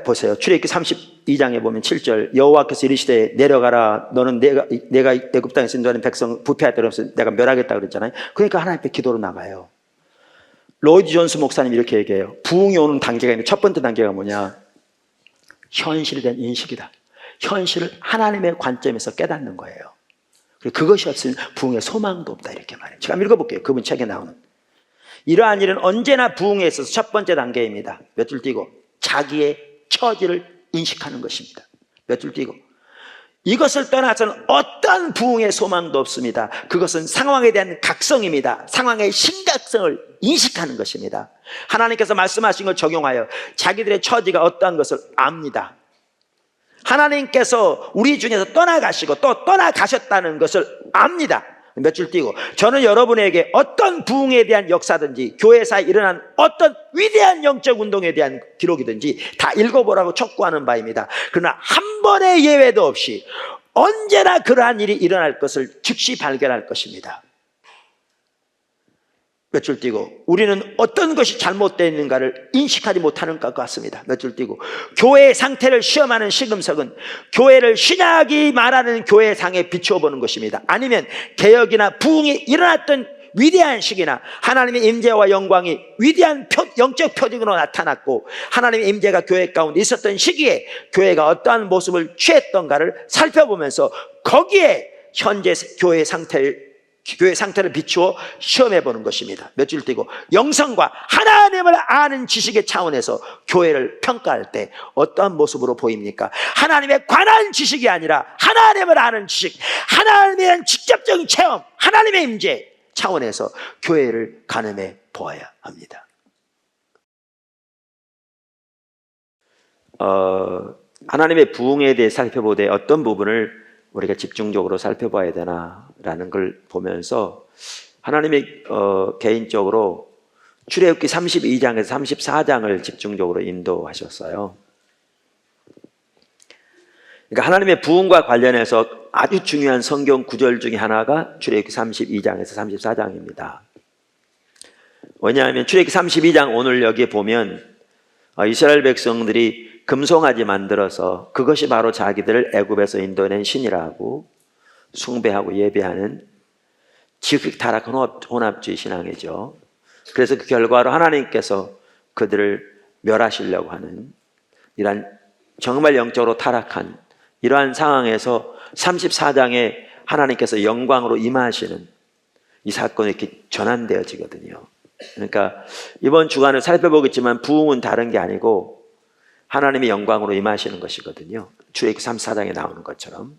보세요. 출애굽기 32장에 보면 7절, 여호와께서 이르시되 내려가라. 너는 내가 애굽 땅에서 인도하는 백성 부패하였다 그러면서 내가 멸하겠다 그랬잖아요. 그러니까 하나님 앞에 기도로 나가요. 로이드 존스 목사님 이렇게 얘기해요. 부흥이 오는 단계가 있는데 첫 번째 단계가 뭐냐? 현실에 대한 인식이다. 현실을 하나님의 관점에서 깨닫는 거예요. 그리고 그것이 없으면 부흥의 소망도 없다 이렇게 말해요. 제가 한번 읽어볼게요. 그분 책에 나오는. 이러한 일은 언제나 부흥에 있어서 첫 번째 단계입니다. 몇 줄 띄고 자기의 처지를 인식하는 것입니다. 몇 줄 띄고 이것을 떠나서는 어떤 부흥의 소망도 없습니다. 그것은 상황에 대한 각성입니다. 상황의 심각성을 인식하는 것입니다. 하나님께서 말씀하신 걸 적용하여 자기들의 처지가 어떠한 것을 압니다. 하나님께서 우리 중에서 떠나가시고 또 떠나가셨다는 것을 압니다. 몇 줄 띄고 저는 여러분에게 어떤 부흥에 대한 역사든지 교회사에 일어난 어떤 위대한 영적 운동에 대한 기록이든지 다 읽어보라고 촉구하는 바입니다. 그러나 한 번의 예외도 없이 언제나 그러한 일이 일어날 것을 즉시 발견할 것입니다. 몇 줄 띄고 우리는 어떤 것이 잘못되어 있는가를 인식하지 못하는 것 같습니다. 몇 줄 띄고 교회의 상태를 시험하는 시금석은 교회를 신약이 말하는 교회의 상에 비추어 보는 것입니다. 아니면 개혁이나 부흥이 일어났던 위대한 시기나 하나님의 임재와 영광이 위대한 영적 표징으로 나타났고 하나님의 임재가 교회 가운데 있었던 시기에 교회가 어떠한 모습을 취했던가를 살펴보면서 거기에 현재 교회의 상태를 비추어 시험해 보는 것입니다. 몇 줄 띄고 영성과 하나님을 아는 지식의 차원에서 교회를 평가할 때 어떠한 모습으로 보입니까? 하나님에 관한 지식이 아니라 하나님을 아는 지식, 하나님에 대한 직접적인 체험, 하나님의 임재 차원에서 교회를 가늠해 보아야 합니다. 하나님의 부흥에 대해 살펴보되 어떤 부분을 우리가 집중적으로 살펴봐야 되나라는 걸 보면서 하나님이 개인적으로 출애굽기 32장에서 34장을 집중적으로 인도하셨어요. 그러니까 하나님의 부흥과 관련해서 아주 중요한 성경 구절 중에 하나가 출애굽기 32장에서 34장입니다. 왜냐하면 출애굽기 32장 오늘 여기에 보면 이스라엘 백성들이 금송아지 만들어서 그것이 바로 자기들을 애굽에서 인도해낸 신이라고 숭배하고 예배하는 지극히 타락한 혼합주의 신앙이죠. 그래서 그 결과로 하나님께서 그들을 멸하시려고 하는 이러한 정말 영적으로 타락한 이러한 상황에서 34장에 하나님께서 영광으로 임하시는 이 사건이 이렇게 전환되어지거든요. 그러니까 이번 주간을 살펴보겠지만 부흥은 다른 게 아니고 하나님의 영광으로 임하시는 것이거든요. 출애굽기 34장에 나오는 것처럼.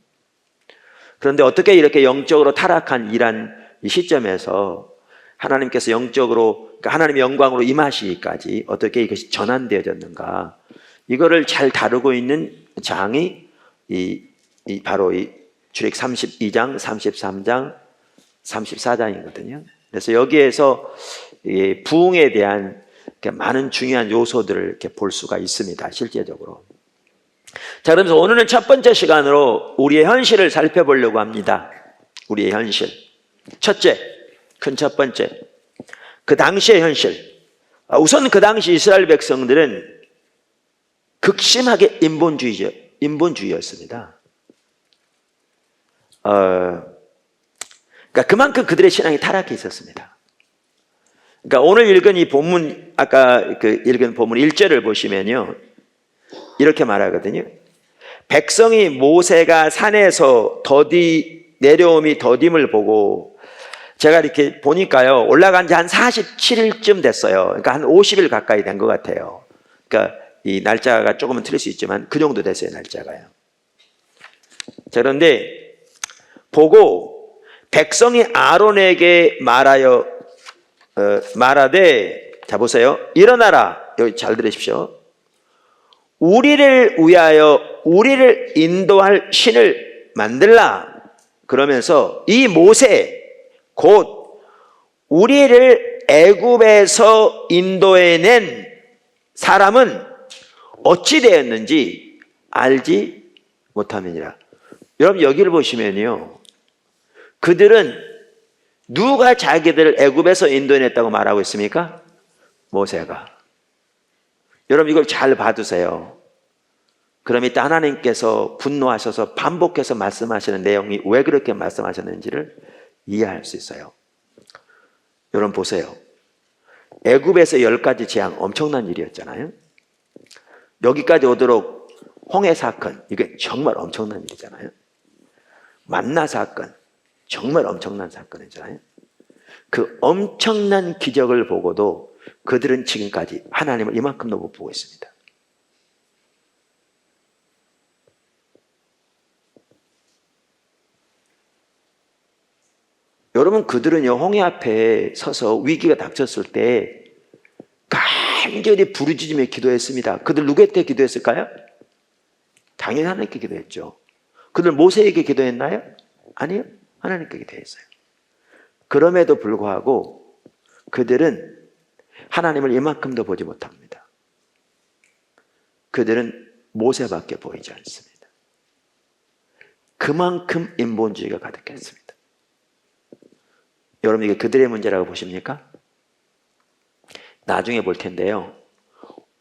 그런데 어떻게 이렇게 영적으로 타락한 이러한 이 시점에서 하나님께서 영적으로 그러니까 하나님의 영광으로 임하시기까지 어떻게 이것이 전환되어졌는가, 이거를 잘 다루고 있는 장이 바로 이 출애굽기 32장, 33장, 34장이거든요. 그래서 여기에서 부흥에 대한 많은 중요한 요소들을 이렇게 볼 수가 있습니다. 실제적으로. 자, 그러면서 오늘은 첫 번째 시간으로 우리의 현실을 살펴보려고 합니다. 우리의 현실. 첫째, 큰 첫 번째. 그 당시의 현실. 우선 그 당시 이스라엘 백성들은 극심하게 인본주의였습니다. 그러니까 그만큼 그들의 신앙이 타락해 있었습니다. 그러니까 오늘 읽은 이 본문, 아까 읽은 본문 1절을 보시면요, 이렇게 말하거든요. 백성이 모세가 산에서 내려옴이 더딤을 보고, 제가 이렇게 보니까요, 올라간 지 한 47일쯤 됐어요. 그러니까 한 50일 가까이 된 것 같아요. 그러니까 이 날짜가 조금은 틀릴 수 있지만 그 정도 됐어요, 날짜가요. 자, 그런데 보고 백성이 아론에게 말하되, 자 보세요. 일어나라. 여기 잘 들으십시오. 우리를 위하여 우리를 인도할 신을 만들라. 그러면서 이 모세 곧 우리를 애굽에서 인도해낸 사람은 어찌 되었는지 알지 못함이니라. 여러분 여기를 보시면요, 그들은 누가 자기들을 애굽에서 인도해냈다고 말하고 있습니까? 모세가. 여러분 이걸 잘 봐두세요. 그럼 이때 하나님께서 분노하셔서 반복해서 말씀하시는 내용이 왜 그렇게 말씀하셨는지를 이해할 수 있어요. 여러분 보세요. 애굽에서 10가지 재앙, 엄청난 일이었잖아요. 여기까지 오도록 홍해 사건, 이게 정말 엄청난 일이잖아요. 만나 사건, 정말 엄청난 사건이잖아요. 그 엄청난 기적을 보고도 그들은 지금까지 하나님을 이만큼도 못 보고 있습니다. 여러분, 그들은요, 홍해 앞에 서서 위기가 닥쳤을 때 간절히 부르짖으며 기도했습니다. 그들 누구한테 기도했을까요? 당연히 하나님께 기도했죠. 그들 모세에게 기도했나요? 아니요, 하나님께 기도했어요. 그럼에도 불구하고 그들은 하나님을 이만큼도 보지 못합니다. 그들은 모세밖에 보이지 않습니다. 그만큼 인본주의가 가득했습니다. 여러분, 이게 그들의 문제라고 보십니까? 나중에 볼 텐데요,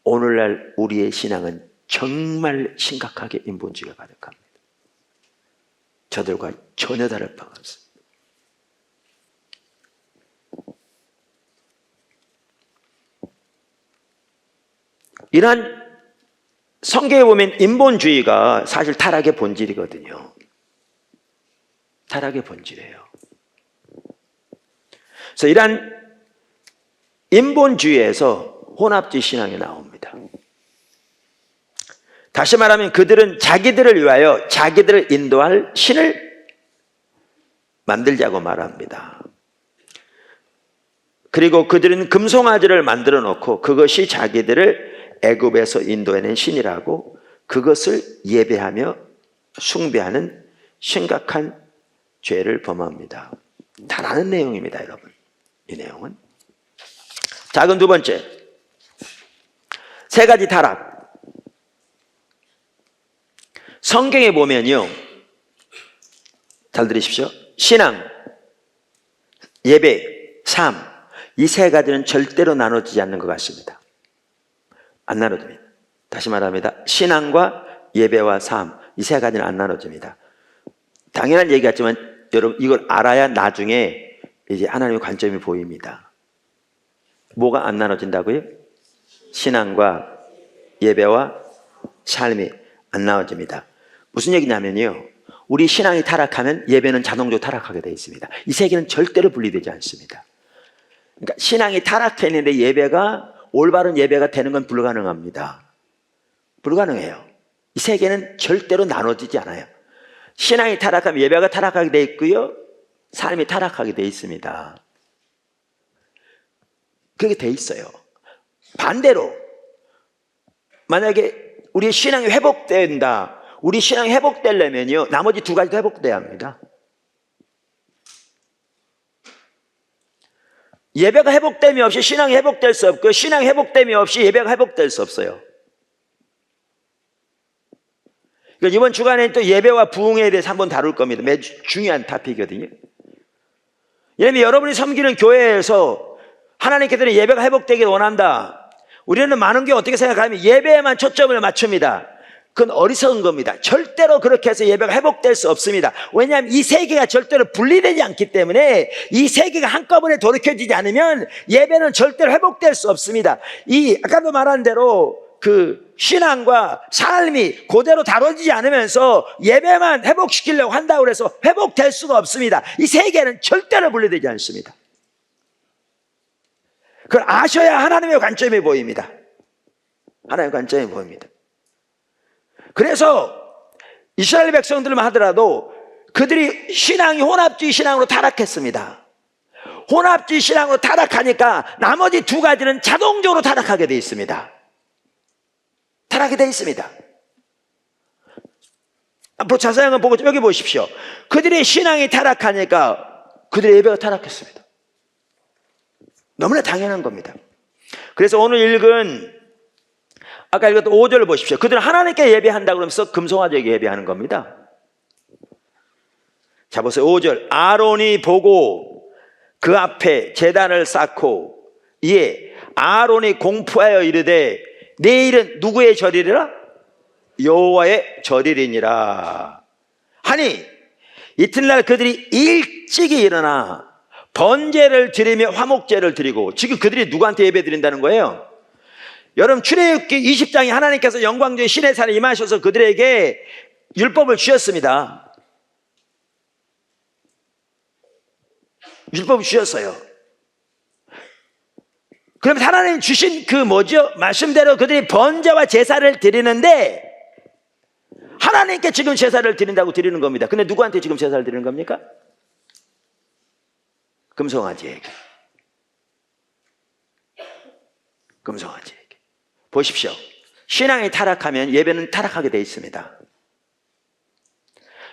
오늘날 우리의 신앙은 정말 심각하게 인본주의가 가득합니다. 저들과 전혀 다를 바가 없습니다. 이러한 성경에 보면 인본주의가 사실 타락의 본질이거든요. 타락의 본질이에요. 그래서 이러한 인본주의에서 혼합주의 신앙이 나옵니다. 다시 말하면 그들은 자기들을 위하여 자기들을 인도할 신을 만들자고 말합니다. 그리고 그들은 금송아지를 만들어 놓고 그것이 자기들을 애굽에서 인도해낸 신이라고 그것을 예배하며 숭배하는 심각한 죄를 범합니다. 다 아는 내용입니다, 여러분. 이 내용은. 자, 그럼 두 번째, 세 가지 타락. 성경에 보면요, 잘 들으십시오. 신앙, 예배, 삶, 이 세 가지는 절대로 나눠지지 않는 것 같습니다. 안 나눠집니다. 다시 말합니다. 신앙과 예배와 삶, 이 세 가지는 안 나눠집니다. 당연한 얘기 같지만 여러분, 이걸 알아야 나중에 이제 하나님의 관점이 보입니다. 뭐가 안 나눠진다고요? 신앙과 예배와 삶이 안 나눠집니다. 무슨 얘기냐면요, 우리 신앙이 타락하면 예배는 자동적으로 타락하게 되어 있습니다. 이 세 개는 절대로 분리되지 않습니다. 그러니까 신앙이 타락했는데 예배가, 올바른 예배가 되는 건 불가능합니다. 불가능해요. 이 세 개는 절대로 나눠지지 않아요. 신앙이 타락하면 예배가 타락하게 되어 있고요, 삶이 타락하게 되어 있습니다. 그렇게 되어 있어요. 반대로 만약에 우리 신앙이 회복된다, 우리 신앙이 회복되려면요, 나머지 두 가지도 회복돼야 합니다. 예배가 회복됨이 없이 신앙이 회복될 수 없고, 신앙이 회복됨이 없이 예배가 회복될 수 없어요. 그러니까 이번 주간에 또 예배와 부흥에 대해서 한번 다룰 겁니다. 매주 중요한 토픽이거든요. 왜냐하면 여러분이 섬기는 교회에서 하나님께서는 예배가 회복되길 원한다. 우리는 많은 게 어떻게 생각하면 예배에만 초점을 맞춥니다. 그건 어리석은 겁니다. 절대로 그렇게 해서 예배가 회복될 수 없습니다. 왜냐하면 이 세 개가 절대로 분리되지 않기 때문에, 이 세 개가 한꺼번에 돌이켜지지 않으면 예배는 절대로 회복될 수 없습니다. 아까도 말한 대로 그 신앙과 삶이 그대로 다뤄지지 않으면서 예배만 회복시키려고 한다고 해서 회복될 수가 없습니다. 이 세 개는 절대로 분리되지 않습니다. 그걸 아셔야 하나님의 관점이 보입니다. 하나님의 관점이 보입니다. 그래서 이스라엘 백성들만 하더라도 그들이 신앙이 혼합주의 신앙으로 타락했습니다. 혼합주의 신앙으로 타락하니까 나머지 두 가지는 자동적으로 타락하게 되어 있습니다. 타락이 되어 있습니다. 앞으로 자세히 한번 보고 여기 보십시오. 그들의 신앙이 타락하니까 그들의 예배가 타락했습니다. 너무나 당연한 겁니다. 그래서 오늘 읽은, 아까 읽었던 5절을 보십시오. 그들은 하나님께 예배한다고 그러면서 금송아지에게 예배하는 겁니다. 자, 보세요. 5절. 아론이 보고 그 앞에 제단을 쌓고, 이에 아론이 공포하여 이르되 내일은 누구의 절이라? 여호와의 절이리니라 하니 이튿날 그들이 일찍이 일어나 번제를 드리며 화목제를 드리고, 지금 그들이 누구한테 예배 드린다는 거예요? 여러분, 출애굽기 20장에 하나님께서 영광중에 신의 산에 임하셔서 그들에게 율법을 주셨습니다. 율법을 주셨어요. 그럼 하나님 주신 그 뭐죠? 말씀대로 그들이 번제와 제사를 드리는데, 하나님께 지금 제사를 드린다고 드리는 겁니다. 근데 누구한테 지금 제사를 드리는 겁니까? 금송아지에게. 금송아지에게. 보십시오. 신앙이 타락하면 예배는 타락하게 되어 있습니다.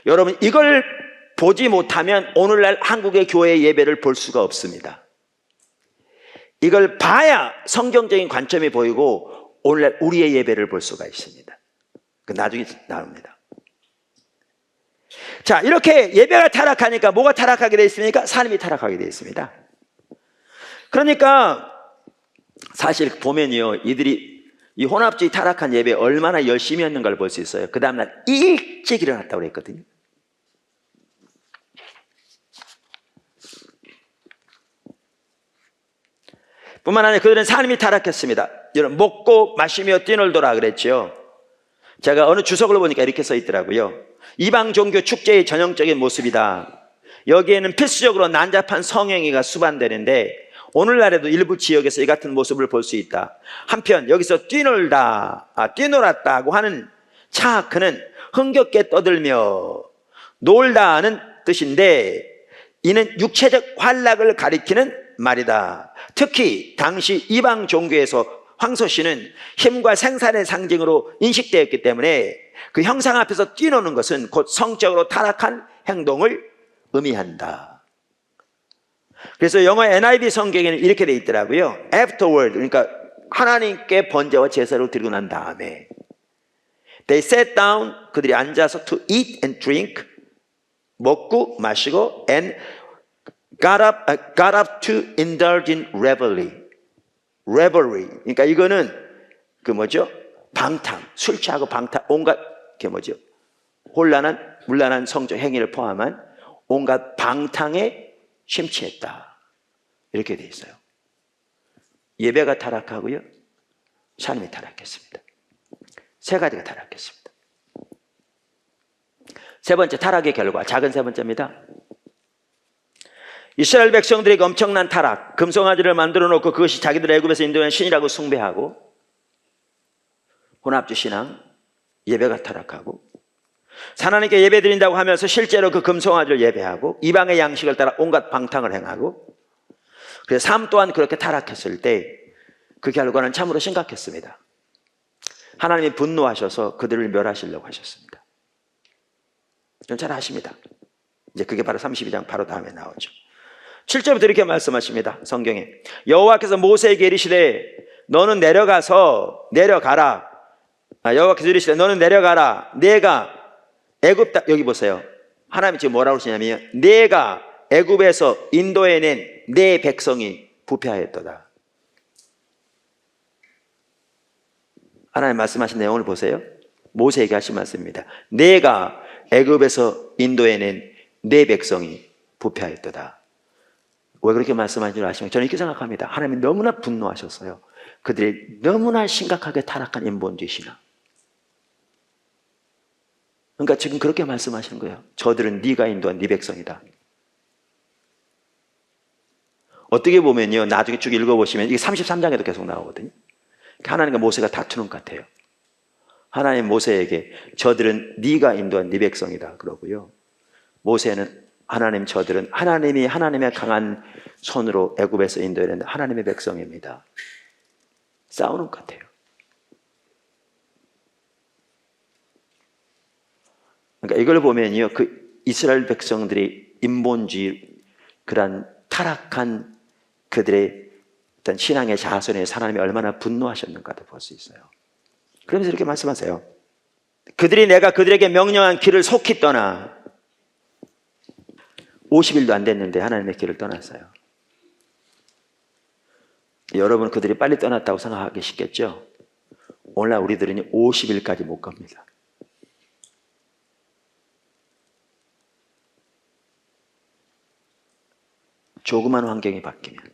여러분, 이걸 보지 못하면 오늘날 한국의 교회 예배를 볼 수가 없습니다. 이걸 봐야 성경적인 관점이 보이고 오늘날 우리의 예배를 볼 수가 있습니다. 그 나중에 나옵니다. 자, 이렇게 예배가 타락하니까 뭐가 타락하게 되어 있습니까? 삶이 타락하게 되어 있습니다. 그러니까 사실 보면요, 이들이 이 혼합주의 타락한 예배에 얼마나 열심히 했는가를 볼 수 있어요. 그 다음날 일찍 일어났다고 그랬거든요. 뿐만 아니라 그들은 삶이 타락했습니다. 여러분, 먹고 마시며 뛰놀더라 그랬죠. 제가 어느 주석을 보니까 이렇게 써 있더라고요. 이방 종교 축제의 전형적인 모습이다. 여기에는 필수적으로 난잡한 성행위가 수반되는데 오늘날에도 일부 지역에서 이 같은 모습을 볼 수 있다. 한편 여기서 뛰놀았다고 하는 차크는 흥겹게 떠들며 놀다는 뜻인데, 이는 육체적 환락을 가리키는 말이다. 특히 당시 이방 종교에서 황소씨는 힘과 생산의 상징으로 인식되었기 때문에 그 형상 앞에서 뛰노는 것은 곧 성적으로 타락한 행동을 의미한다. 그래서 영어 NIV 성경에는 이렇게 돼 있더라고요. Afterward, 그러니까 하나님께 번제와 제사를 드리고 난 다음에 They sat down, 그들이 앉아서 to eat and drink, 먹고 마시고, and got up to indulge in revelry. 그러니까 이거는 그 뭐죠? 방탕, 술 취하고 방탕, 온갖 그 뭐죠? 문란한 성적 행위를 포함한 온갖 방탕에 심취했다. 이렇게 돼 있어요. 예배가 타락하고요, 삶이 타락했습니다. 세 가지가 타락했습니다. 세 번째 타락의 결과, 작은 세 번째입니다. 이스라엘 백성들에게 엄청난 타락, 금송아지를 만들어 놓고 그것이 자기들 애굽에서 인도한 신이라고 숭배하고, 혼합주 신앙, 예배가 타락하고, 하나님께 예배 드린다고 하면서 실제로 그 금송아지를 예배하고, 이방의 양식을 따라 온갖 방탕을 행하고, 그래서 삶 또한 그렇게 타락했을 때 그 결과는 참으로 심각했습니다. 하나님이 분노하셔서 그들을 멸하시려고 하셨습니다. 좀 잘 아십니다. 이제 그게 바로 32장 바로 다음에 나오죠. 7절부터 이렇게 말씀하십니다. 성경에 여호와께서 모세에게 이르시되 너는 내려가라. 여호와께서 이르시되 너는 내려가라. 내가 애굽 땅, 여기 보세요. 하나님이 지금 뭐라고 하시냐면 내가 애굽에서 인도해낸 내 백성이 부패하였도다. 하나님 말씀하신 내용을 보세요. 모세에게 하신 말씀입니다. 내가 애굽에서 인도해낸 내 백성이 부패하였도다. 왜 그렇게 말씀하신 줄 아시면 저는 이렇게 생각합니다. 하나님이 너무나 분노하셨어요. 그들이 너무나 심각하게 타락한 인본주의 신앙. 그러니까 지금 그렇게 말씀하시는 거예요. 저들은 네가 인도한 네 백성이다. 어떻게 보면요, 나중에 쭉 읽어보시면 이게 33장에도 계속 나오거든요. 하나님과 모세가 다투는 것 같아요. 하나님 모세에게 저들은 네가 인도한 네 백성이다 그러고요, 모세는 저들은 하나님이 하나님의 강한 손으로 애굽에서 인도해낸 하나님의 백성입니다. 싸우는 것 같아요. 그러니까 이걸 보면요, 그 이스라엘 백성들이 인본주의 그런 타락한 그들의 어떤 신앙의 자손에 하나님이 얼마나 분노하셨는가도 볼 수 있어요. 그러면서 이렇게 말씀하세요. 그들이 내가 그들에게 명령한 길을 속히 떠나 50일도 안 됐는데 하나님의 길을 떠났어요. 여러분, 그들이 빨리 떠났다고 생각하기 쉽겠죠? 오늘날 우리들은 50일까지 못 갑니다. 조그만 환경이 바뀌면.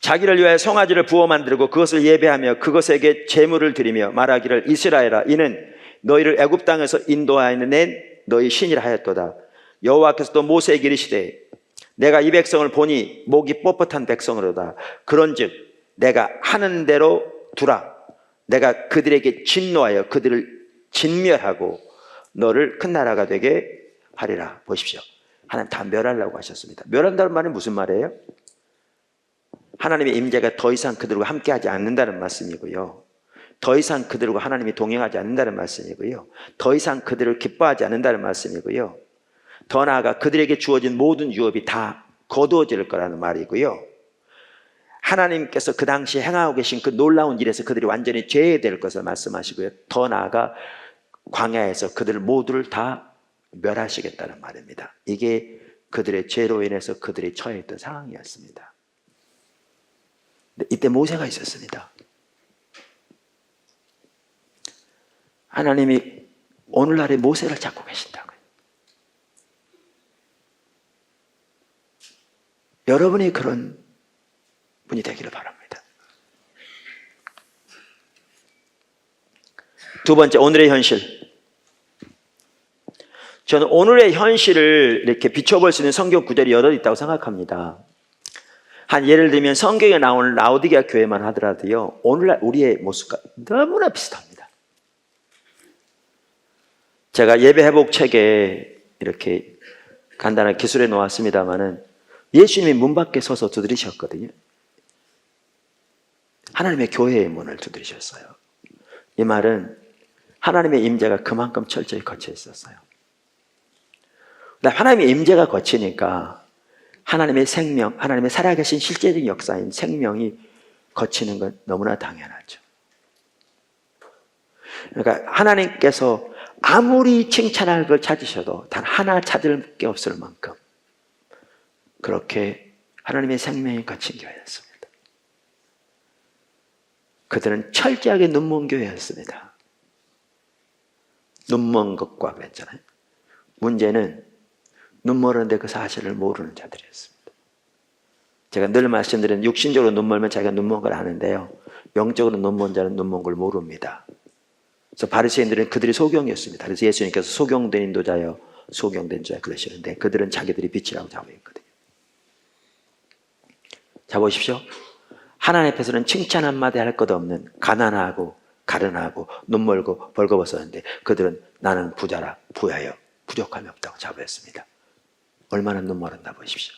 자기를 위하여 송아지를 부어 만들고 그것을 예배하며 그것에게 제물을 드리며 말하기를 이스라엘아 이는 너희를 애굽 땅에서 인도하여 낸 너희 신이라 하였도다. 여호와께서 또 모세에게 이르시되 내가 이 백성을 보니 목이 뻣뻣한 백성으로다. 그런즉 내가 하는 대로 두라. 내가 그들에게 진노하여 그들을 진멸하고 너를 큰 나라가 되게 하리라. 보십시오. 하나님 다 멸하려고 하셨습니다. 멸한다는 말이 무슨 말이에요? 하나님의 임재가 더 이상 그들과 함께하지 않는다는 말씀이고요. 더 이상 그들과 하나님이 동행하지 않는다는 말씀이고요. 더 이상 그들을 기뻐하지 않는다는 말씀이고요. 더 나아가 그들에게 주어진 모든 유업이 다 거두어질 거라는 말이고요. 하나님께서 그 당시에 행하고 계신 그 놀라운 일에서 그들이 완전히 제외될 것을 말씀하시고요. 더 나아가 광야에서 그들 모두를 다 멸하시겠다는 말입니다. 이게 그들의 죄로 인해서 그들이 처해있던 상황이었습니다. 이때 모세가 있었습니다. 하나님이 오늘날의 모세를 찾고 계신다고요. 여러분이 그런 분이 되기를 바랍니다. 두 번째, 오늘의 현실. 저는 오늘의 현실을 이렇게 비춰볼 수 있는 성경 구절이 여러 있다고 생각합니다. 한 예를 들면 성경에 나오는 라오디게아 교회만 하더라도요, 오늘날 우리의 모습과 너무나 비슷합니다. 제가 예배 회복 책에 이렇게 간단하게 기술해 놓았습니다만은 예수님이 문 밖에 서서 두드리셨거든요. 하나님의 교회의 문을 두드리셨어요. 이 말은 하나님의 임재가 그만큼 철저히 거쳐 있었어요. 하나님의 임재가 거치니까 하나님의 생명, 하나님의 살아계신 실제적인 역사인 생명이 거치는 건 너무나 당연하죠. 그러니까 하나님께서 아무리 칭찬할 걸 찾으셔도 단 하나 찾을 게 없을 만큼 그렇게 하나님의 생명이 거친 교회였습니다. 그들은 철저하게 눈먼 교회였습니다. 눈먼 것과 그랬잖아요. 문제는 눈멀었는데 그 사실을 모르는 자들이었습니다. 제가 늘 말씀드리는 육신적으로 눈멀면 자기가 눈먼 걸 아는데요, 영적으로 눈먼 자는 눈먼 걸 모릅니다. 그래서 바리새인들은 그들이 소경이었습니다. 그래서 예수님께서 소경된 인도자여 소경된 자여 그러시는데 그들은 자기들이 빛이라고 자고 있거든요. 자, 보십시오. 하나님 앞에서는 칭찬 한마디 할 것 없는 가난하고 가련하고 눈멀고 벌거벗었는데 그들은 나는 부자라 부하여 부족함이 없다고 자부했습니다. 얼마나 눈멀었나 보십시오.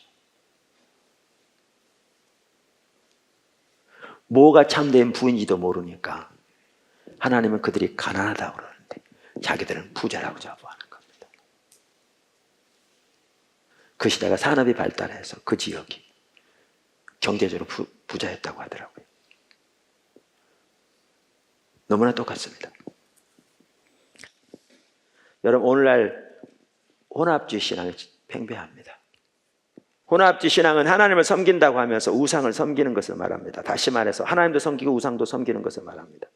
뭐가 참된 부인지도 모르니까 하나님은 그들이 가난하다고 그러는데 자기들은 부자라고 자부하는 겁니다. 그 시대가 산업이 발달해서 그 지역이 경제적으로 부자였다고 하더라고요. 너무나 똑같습니다. 여러분, 오늘날 혼합주의 신앙이 팽배합니다. 혼합주의 신앙은 하나님을 섬긴다고 하면서 우상을 섬기는 것을 말합니다. 다시 말해서 하나님도 섬기고 우상도 섬기는 것을 말합니다.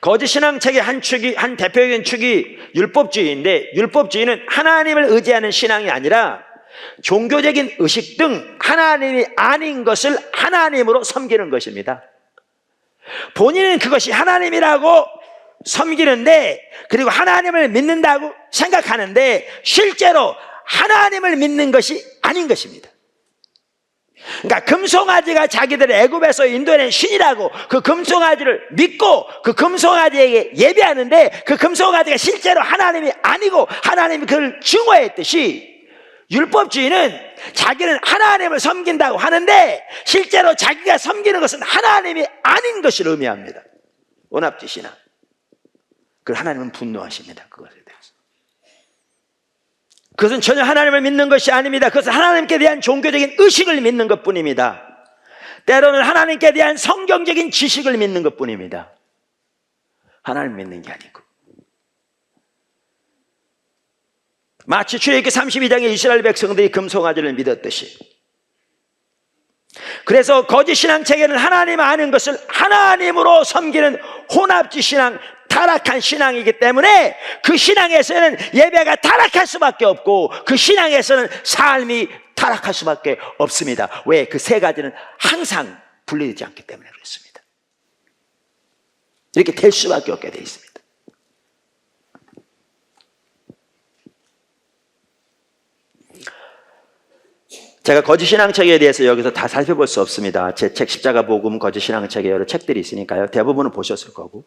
거짓 신앙책의 한 대표적인 축이 율법주의인데, 율법주의는 하나님을 의지하는 신앙이 아니라 종교적인 의식 등 하나님이 아닌 것을 하나님으로 섬기는 것입니다. 본인은 그것이 하나님이라고 섬기는데, 그리고 하나님을 믿는다고 생각하는데 실제로 하나님을 믿는 것이 아닌 것입니다. 그러니까 금송아지가 자기들을 애굽에서 인도해낸 신이라고 그 금송아지를 믿고 그 금송아지에게 예배하는데 그 금송아지가 실제로 하나님이 아니고 하나님이 그를 증오했듯이, 율법주의는 자기는 하나님을 섬긴다고 하는데 실제로 자기가 섬기는 것은 하나님이 아닌 것을 의미합니다. 혼합주의 신앙. 그 하나님은 분노하십니다. 그것에 대해서. 그것은 전혀 하나님을 믿는 것이 아닙니다. 그것은 하나님께 대한 종교적인 의식을 믿는 것뿐입니다. 때로는 하나님께 대한 성경적인 지식을 믿는 것뿐입니다. 하나님 믿는 게 아니고. 마치 출애굽기 32장의 이스라엘 백성들이 금송아지를 믿었듯이 그래서 거짓 신앙 체계는 하나님 아는 것을 하나님으로 섬기는 혼합지 신앙, 타락한 신앙이기 때문에 그 신앙에서는 예배가 타락할 수밖에 없고 그 신앙에서는 삶이 타락할 수밖에 없습니다. 왜? 그 세 가지는 항상 분리되지 않기 때문에 그렇습니다. 이렇게 될 수밖에 없게 되어 있습니다. 제가 거짓 신앙체계에 대해서 여기서 다 살펴볼 수 없습니다. 제 책 십자가 복음, 거짓 신앙체계 여러 책들이 있으니까요. 대부분은 보셨을 거고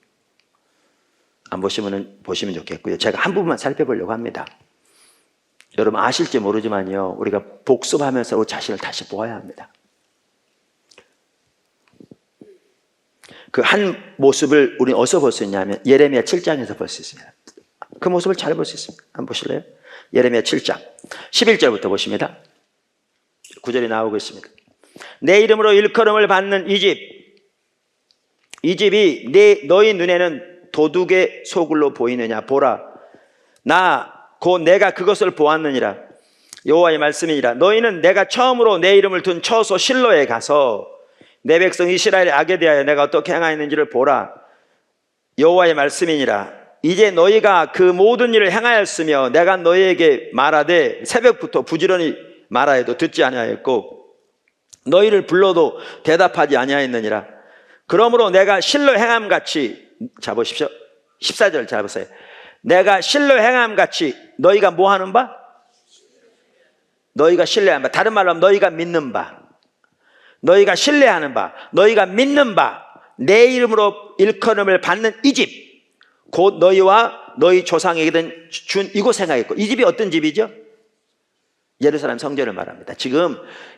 안 보시면 좋겠고요. 제가 한 부분만 살펴보려고 합니다. 여러분 아실지 모르지만요, 우리가 복습하면서 우리 자신을 다시 보아야 합니다. 그 한 모습을 우리는 어디서 볼 수 있냐면 예레미야 7장에서 볼 수 있습니다. 그 모습을 잘 볼 수 있습니다. 한번 보실래요? 예레미야 7장 11절부터 보십니다. 9절이 나오고 있습니다. 내 이름으로 일컬음을 받는 이 집이 너희 눈에는 도둑의 소굴로 보이느냐? 보라, 곧 내가 그것을 보았느니라. 여호와의 말씀이니라. 너희는 내가 처음으로 내 이름을 둔 처소 실로에 가서 내 백성 이스라엘의 악에 대하여 내가 어떻게 행하였는지를 보라. 여호와의 말씀이니라. 이제 너희가 그 모든 일을 행하였으며 내가 너희에게 말하되 새벽부터 부지런히 말하여도 듣지 아니하였고 너희를 불러도 대답하지 아니하였느니라. 그러므로 내가 실로 행함같이, 자 보십시오. 14절 잘 보세요. 내가 실로 행함같이 너희가 뭐 하는 바? 너희가 신뢰하는 바. 다른 말로 하면 너희가 믿는 바, 너희가 신뢰하는 바, 너희가 믿는 바, 내 이름으로 일컬음을 받는 이 집, 곧 너희와 너희 조상에게 준 이곳 생각했고, 이 집이 어떤 집이죠? 예루살렘 성전을 말합니다. 지금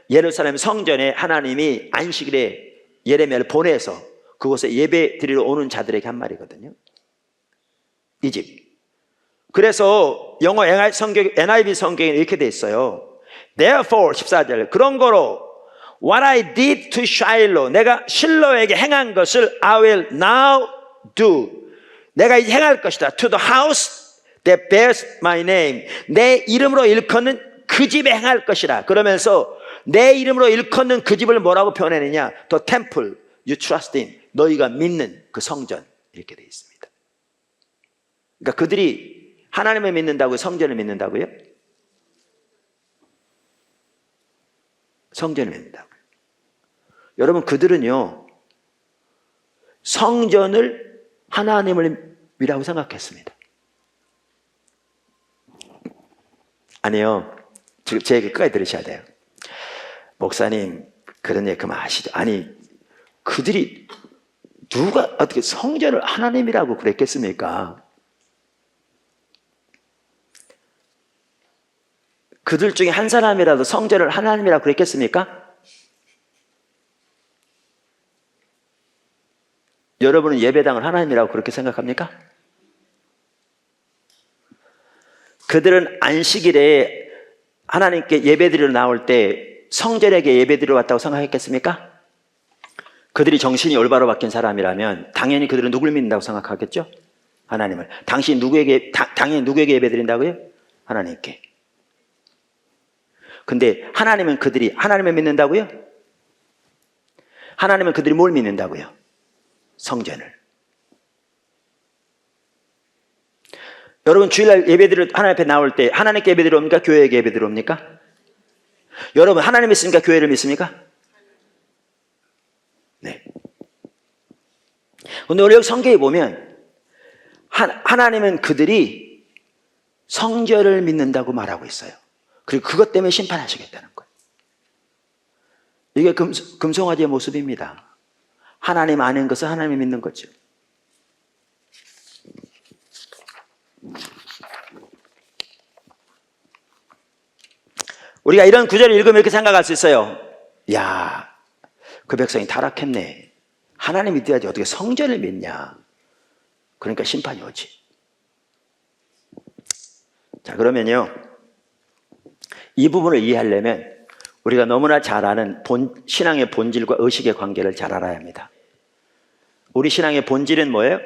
예루살렘 성전에 하나님이 안식일에 예레미야를 보내서 그곳에 예배 드리러 오는 자들에게 한 말이거든요. 이 집. 그래서 영어 NIV 성경에 이렇게 돼 있어요. Therefore 14절, 그런 거로 What I did to Shiloh, 내가 실로에게 행한 것을 I will now do, 내가 이제 행할 것이다. To the house that bears my name, 내 이름으로 일컫는 그 집에 행할 것이라. 그러면서 내 이름으로 일컫는 그 집을 뭐라고 표현했느냐? The temple you trust in, 너희가 믿는 그 성전, 이렇게 되어 있습니다. 그러니까 그들이 하나님을 믿는다고요? 성전을 믿는다고요? 성전을 믿는다고요. 여러분, 그들은요 성전을 하나님을 이라고 생각했습니다. 아니요, 지금 제 얘기 끝까지 들으셔야 돼요. 목사님, 그런 얘기 그만 하시죠. 아니, 그들이 누가 어떻게 성전을 하나님이라고 그랬겠습니까? 그들 중에 한 사람이라도 성전을 하나님이라고 그랬겠습니까? 여러분은 예배당을 하나님이라고 그렇게 생각합니까? 그들은 안식일에 하나님께 예배드리러 나올 때 성전에게 예배드리러 왔다고 생각했겠습니까? 그들이 정신이 올바로 바뀐 사람이라면 당연히 그들은 누굴 믿는다고 생각하겠죠? 하나님을. 당연히 누구에게 예배드린다고요? 하나님께. 근데 그들이 하나님을 믿는다고요? 하나님은 그들이 뭘 믿는다고요? 성전을. 여러분, 주일날 예배드려 하나님 앞에 나올 때 하나님께 예배드려 옵니까? 교회에게 예배드려 옵니까? 여러분, 하나님 믿습니까? 교회를 믿습니까? 네. 근데 우리 여기 성경에 보면 하나님은 그들이 성전을 믿는다고 말하고 있어요. 그리고 그것 때문에 심판하시겠다는 거예요. 이게 금송아지의 모습입니다. 하나님 아는 것은 하나님이 믿는 거죠. 우리가 이런 구절을 읽으면 이렇게 생각할 수 있어요. 야, 그 백성이 타락했네. 하나님 믿어야지 어떻게 성전을 믿냐. 그러니까 심판이 오지. 자, 그러면요, 이 부분을 이해하려면 우리가 너무나 잘 아는 신앙의 본질과 의식의 관계를 잘 알아야 합니다. 우리 신앙의 본질은 뭐예요?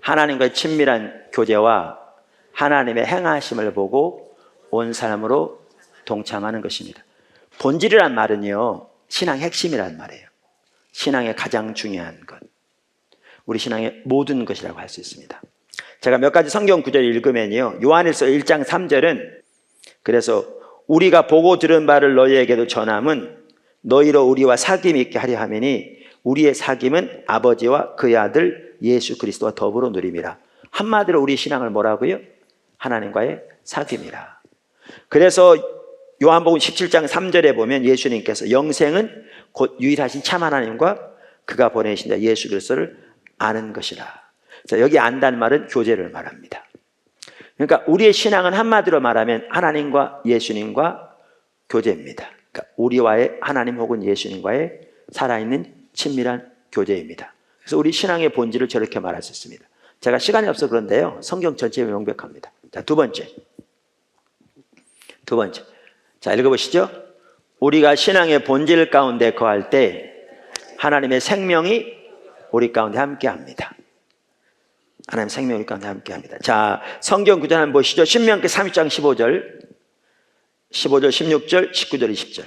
하나님과의 친밀한 교제와 하나님의 행하심을 보고 온 삶으로 동참하는 것입니다. 본질이란 말은요, 신앙의 핵심이란 말이에요. 신앙의 가장 중요한 것, 우리 신앙의 모든 것이라고 할 수 있습니다. 제가 몇 가지 성경 구절을 읽으면요, 요한일서 1장 3절은 그래서 우리가 보고 들은 바를 너희에게도 전함은 너희로 우리와 사귐이 있게 하려 함이니 우리의 사귐은 아버지와 그의 아들 예수 그리스도와 더불어 누림이라. 한마디로 우리 신앙을 뭐라고요? 하나님과의 사귐이라. 그래서 요한복음 17장 3절에 보면 예수님께서 영생은 곧 유일하신 참 하나님과 그가 보내신 자 예수 그리스도를 아는 것이라. 자, 여기 안다는 말은 교제를 말합니다. 그러니까 우리의 신앙은 한마디로 말하면 하나님과 예수님과 교제입니다. 그러니까 우리와의 하나님 혹은 예수님과의 살아있는 친밀한 교제입니다. 그래서 우리 신앙의 본질을 저렇게 말할 수 있습니다. 제가 시간이 없어 그런데요, 성경 전체에 명백합니다. 자, 두 번째. 자, 읽어보시죠. 우리가 신앙의 본질 가운데 거할 때 하나님의 생명이 우리 가운데 함께합니다. 하나님의 생명이 우리 가운데 함께합니다. 자, 성경 구절 한번 보시죠. 신명기 30장 15절, 16절, 19절, 20절.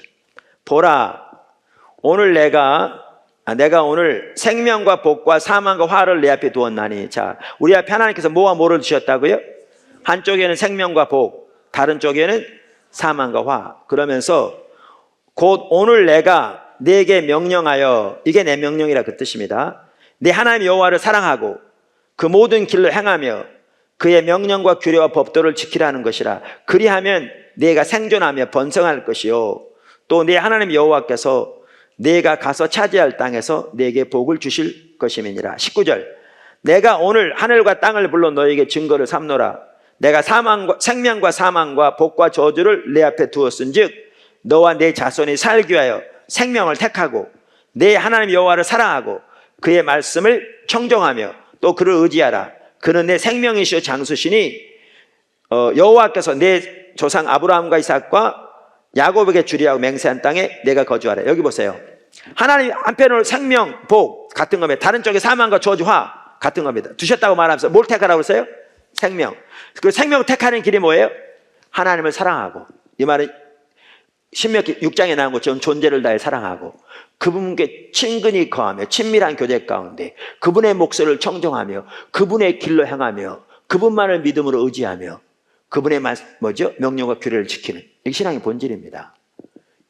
보라, 오늘 내가 오늘 생명과 복과 사망과 화를 내 앞에 두었나니. 자, 우리 앞에 하나님께서 뭐와 뭐를 주셨다고요? 한쪽에는 생명과 복, 다른 쪽에는 사망과 화. 그러면서 곧 오늘 내가 네게 명령하여, 이게 내 명령이라 그 뜻입니다. 네 하나님 여호와를 사랑하고 그 모든 길로 행하며 그의 명령과 규례와 법도를 지키라는 것이라. 그리하면 네가 생존하며 번성할 것이요 또 네 하나님 여호와께서 네가 가서 차지할 땅에서 네게 복을 주실 것임이니라. 19절. 내가 오늘 하늘과 땅을 불러 너에게 증거를 삼노라. 내가 생명과 사망과 복과 저주를 내 앞에 두었은즉 너와 내 자손이 살기 위하여 생명을 택하고 내 하나님 여호와를 사랑하고 그의 말씀을 청종하며 또 그를 의지하라. 그는 내 생명이시오 장수시니 여호와께서 내 조상 아브라함과 이삭과 야곱에게 주리하고 맹세한 땅에 내가 거주하라. 여기 보세요. 하나님 한편으로 생명, 복 같은 겁니다. 다른 쪽에 사망과 저주, 화 같은 겁니다. 두셨다고 말하면서 뭘 택하라고 했어요? 생명. 그 생명을 택하는 길이 뭐예요? 하나님을 사랑하고, 이 말은 신명기 6장에 나온 것처럼 존재를 다해 사랑하고 그분께 친근히 거하며 친밀한 교제 가운데 그분의 목소리를 청정하며 그분의 길로 행하며 그분만을 믿음으로 의지하며 그분의 명령과 규례를 지키는, 이게 신앙의 본질입니다.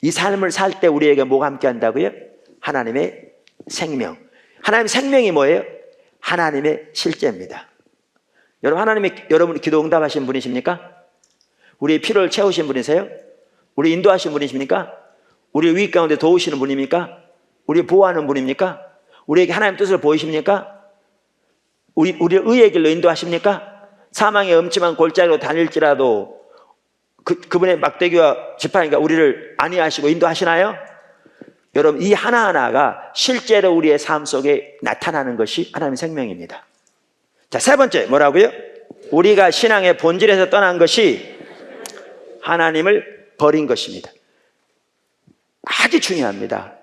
이 삶을 살 때 우리에게 뭐가 함께 한다고요? 하나님의 생명. 하나님의 생명이 뭐예요? 하나님의 실제입니다. 여러분 기도 응답하신 분이십니까? 우리의 필요를 채우신 분이세요? 우리 인도하신 분이십니까? 우리 위 가운데 도우시는 분입니까? 우리 보호하는 분입니까? 우리에게 하나님의 뜻을 보이십니까? 우리를 의의 길로 인도하십니까? 사망의 음침한 골짜기로 다닐지라도 그분의 막대기와 지팡이가 우리를 안위하시고 인도하시나요? 여러분, 이 하나하나가 실제로 우리의 삶 속에 나타나는 것이 하나님의 생명입니다. 자, 세 번째 뭐라고요? 우리가 신앙의 본질에서 떠난 것이 하나님을 버린 것입니다. 아주 중요합니다.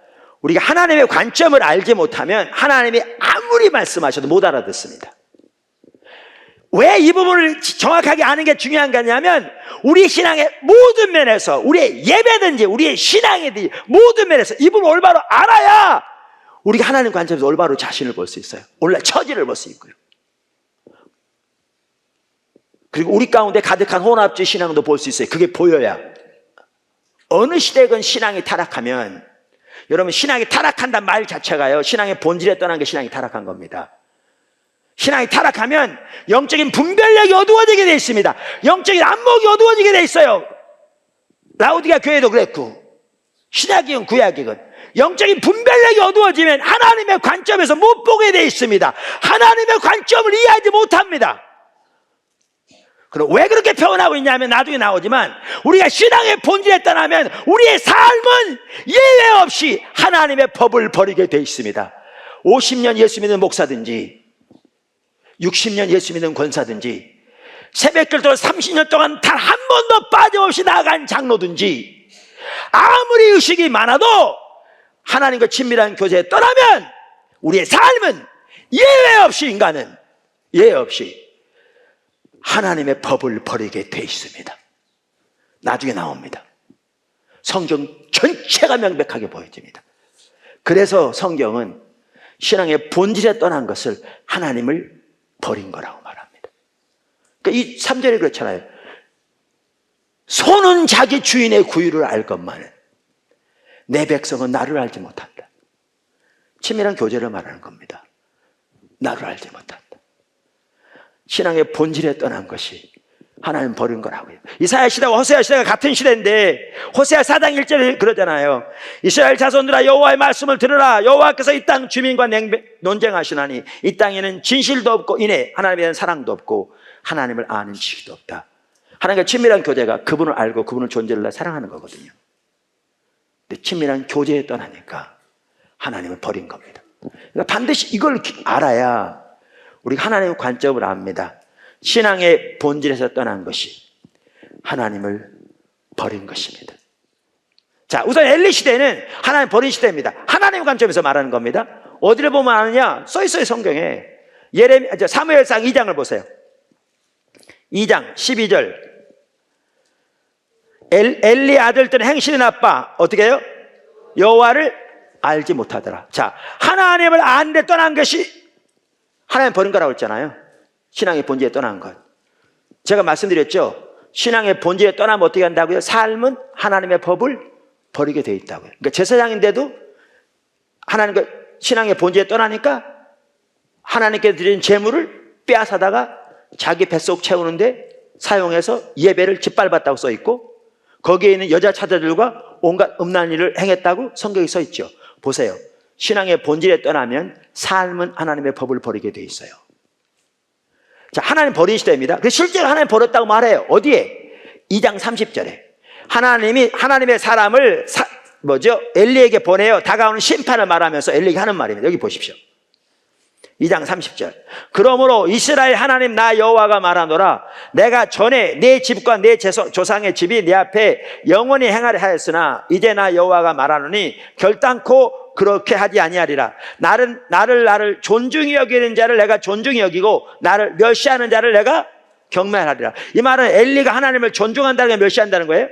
우리가 하나님의 관점을 알지 못하면 하나님이 아무리 말씀하셔도 못 알아듣습니다. 왜 이 부분을 정확하게 아는 게 중요한 거냐면 우리 신앙의 모든 면에서, 우리의 예배든지 우리의 신앙이든지 모든 면에서 이 부분을 올바로 알아야 우리가 하나님 관점에서 올바로 자신을 볼 수 있어요. 오늘날 처지를 볼 수 있고요. 그리고 우리 가운데 가득한 혼합주의 신앙도 볼 수 있어요. 그게 보여야. 어느 시대건 신앙이 타락하면, 여러분, 신앙이 타락한다는 말 자체가요, 신앙의 본질에 떠난 게 신앙이 타락한 겁니다. 신앙이 타락하면 영적인 분별력이 어두워지게 되어 있습니다. 영적인 안목이 어두워지게 되어 있어요. 라우디가 교회도 그랬고 신약이건 구약이건 영적인 분별력이 어두워지면 하나님의 관점에서 못 보게 되어 있습니다. 하나님의 관점을 이해하지 못합니다. 그럼 왜 그렇게 표현하고 있냐면 나중에 나오지만 우리가 신앙의 본질에 떠나면 우리의 삶은 예외 없이 하나님의 법을 버리게 되어 있습니다. 50년 예수 믿는 목사든지 60년 예수 믿는 권사든지 새벽기도 30년 동안 단 한 번도 빠짐없이 나간 장로든지 아무리 의식이 많아도 하나님과 친밀한 교제에 떠나면 우리의 삶은 예외 없이, 인간은 예외 없이 하나님의 법을 버리게 돼 있습니다. 나중에 나옵니다. 성경 전체가 명백하게 보여집니다. 그래서 성경은 신앙의 본질에 떠난 것을 하나님을 버린 거라고 말합니다. 그러니까 이 3절에 그렇잖아요. 소는 자기 주인의 구유를 알건만은 내 백성은 나를 알지 못한다. 친밀한 교제를 말하는 겁니다. 나를 알지 못한다. 신앙의 본질에 떠난 것이 하나님 버린 거라고요. 이사야 시대와 호세아 시대가 같은 시대인데 호세아 4장 1절에 그러잖아요. 이스라엘 자손들아 여호와의 말씀을 들으라. 여호와께서 이 땅 주민과 논쟁하시나니 이 땅에는 진실도 없고 이내 하나님에 대한 사랑도 없고 하나님을 아는 지식도 없다. 하나님과 친밀한 교제가 그분을 알고 그분의 존재를 사랑하는 거거든요. 근데 친밀한 교제에 떠나니까 하나님을 버린 겁니다. 그러니까 반드시 이걸 알아야 우리가 하나님의 관점을 압니다. 신앙의 본질에서 떠난 것이 하나님을 버린 것입니다. 자, 우선 엘리 시대는 하나님 버린 시대입니다. 하나님의 관점에서 말하는 겁니다. 어디를 보면 아느냐? 써 있어요, 성경에. 사무엘상 2장을 보세요. 2장 12절. 엘리 아들들은 행실이 나빠. 어떻게 해요? 여호와를 알지 못하더라. 자, 하나님을 아는데 떠난 것이 하나님 버린 거라고 했잖아요. 신앙의 본질에 떠난 것. 제가 말씀드렸죠. 신앙의 본질에 떠나면 어떻게 한다고요? 삶은 하나님의 법을 버리게 돼 있다고요. 그러니까 제사장인데도 하나님과 신앙의 본질에 떠나니까 하나님께 드린 재물을 빼앗아다가 자기 뱃속 채우는데 사용해서 예배를 짓밟았다고 써 있고 거기에 있는 여자 차들과 온갖 음란 일을 행했다고 성경에 써 있죠. 보세요. 신앙의 본질에 떠나면 삶은 하나님의 법을 버리게 돼 있어요. 자, 하나님 버린 시대입니다. 그래서 실제로 하나님 버렸다고 말해요. 어디에? 2장 30절에 하나님이 하나님의 사람을 엘리에게 보내요. 다가오는 심판을 말하면서 엘리에게 하는 말입니다. 여기 보십시오. 2장 30절. 그러므로 이스라엘 하나님 나 여호와가 말하노라. 내가 전에 내 집과 내 조상의 집이 내 앞에 영원히 행하려 하였으나 이제 나 여호와가 말하노니 결단코 그렇게 하지 아니하리라. 나를 존중히 여기는 자를 내가 존중히 여기고 나를 멸시하는 자를 내가 경멸하리라. 이 말은 엘리가 하나님을 존중한다는 게 멸시한다는 거예요?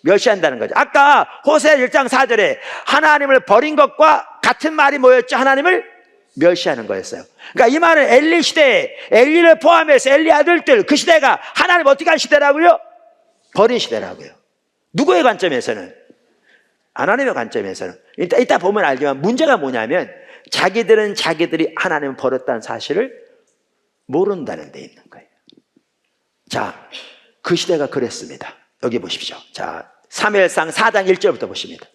멸시한다는 거죠. 아까 호세아 1장 4절에 하나님을 버린 것과 같은 말이 뭐였죠? 하나님을 멸시하는 거였어요. 그러니까 이 말은 엘리 시대에 엘리를 포함해서 엘리 아들들 그 시대가 하나님 어떻게 한 시대라고요? 버린 시대라고요. 누구의 관점에서는? 하나님의 관점에서는. 이따 보면 알지만 문제가 뭐냐면 자기들은 자기들이 하나님을 버렸다는 사실을 모른다는 데 있는 거예요. 자, 그 시대가 그랬습니다. 여기 보십시오. 자, 사무엘상 4장 1절부터 보십니다.